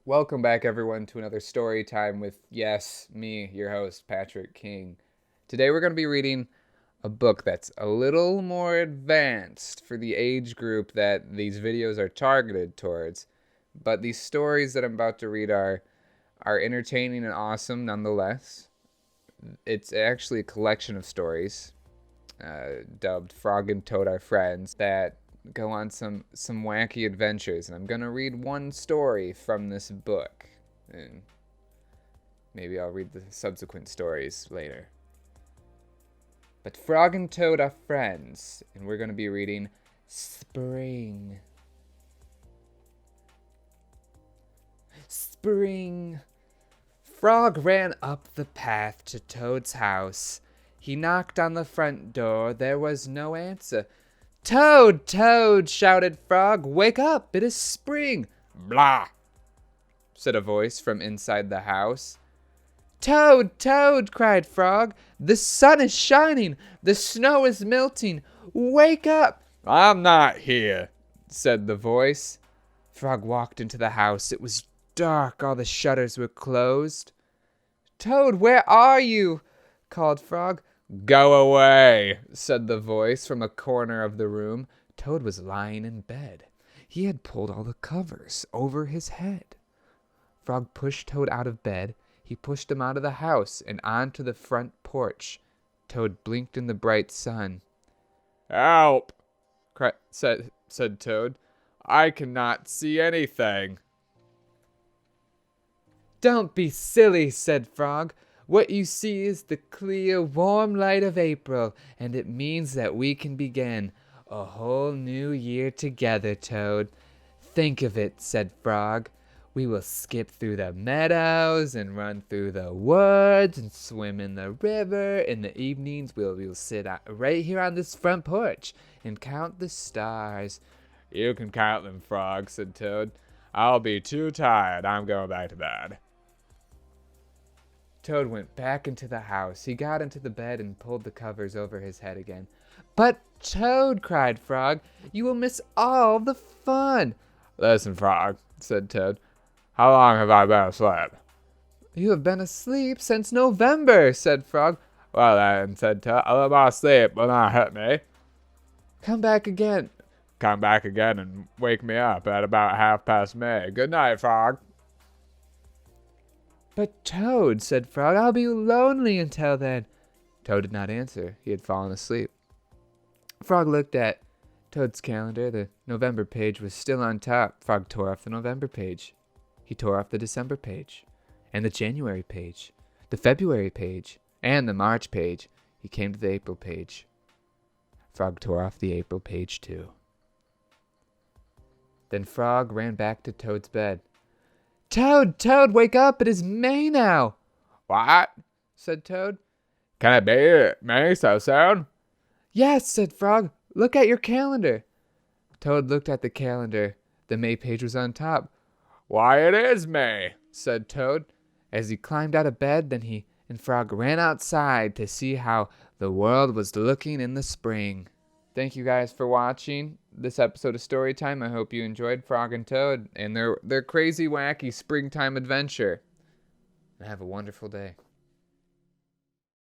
Welcome back, everyone, to another story time with, yes, me, your host, Patrick King. Today we're going to be reading a book that's a little more advanced for the age group that these videos are targeted towards. But these stories that I'm about to read are entertaining and awesome nonetheless. It's actually a collection of stories dubbed Frog and Toad Are Friends that go on some wacky adventures, and I'm gonna read one story from this book, and maybe I'll read the subsequent stories later. But Frog and Toad are friends, and we're gonna be reading Spring. Spring. Frog ran up the path to Toad's house. He knocked on the front door. There was no answer. "Toad, Toad," shouted Frog, "wake up, it is spring." "Blah," said a voice from inside the house. "Toad, Toad," cried Frog, "the sun is shining, the snow is melting, wake up." "I'm not here," said the voice. Frog walked into the house. It was dark, all the shutters were closed. "Toad, where are you?" called Frog. "Go away," said the voice from a corner of the room. Toad was lying in bed. He had pulled all the covers over his head. Frog pushed Toad out of bed. He pushed him out of the house and onto the front porch. Toad blinked in the bright sun. "Help," said Toad. "I cannot see anything." "Don't be silly," said Frog. "What you see is the clear, warm light of April, and it means that we can begin a whole new year together, Toad." "Think of it," said Frog. "We will skip through the meadows and run through the woods and swim in the river. In the evenings, we'll sit right here on this front porch and count the stars." "You can count them, Frog," said Toad. "I'll be too tired. I'm going back to bed." Toad went back into the house. He got into the bed and pulled the covers over his head again. "But Toad," cried Frog, "you will miss all the fun." "Listen, Frog," said Toad. "How long have I been asleep?" "You have been asleep since November," said Frog. "Well then," said Toad, "a little more sleep will not hurt me." "Come back again." "Come back again and wake me up at about past May. Good night, Frog." "But Toad," said Frog, "I'll be lonely until then." Toad did not answer. He had fallen asleep. Frog looked at Toad's calendar. The November page was still on top. Frog tore off the November page. He tore off the December page, and the January page, the February page, and the March page. He came to the April page. Frog tore off the April page too. Then Frog ran back to Toad's bed. "Toad, Toad, wake up! It is May now." "What?" said Toad. "Can it be May so soon?" "Yes," said Frog. "Look at your calendar." Toad looked at the calendar. The May page was on top. "Why, it is May," said Toad. As he climbed out of bed, then he and Frog ran outside to see how the world was looking in the spring. Thank you guys for watching this episode of Storytime. I hope you enjoyed Frog and Toad and their crazy, wacky springtime adventure. And have a wonderful day.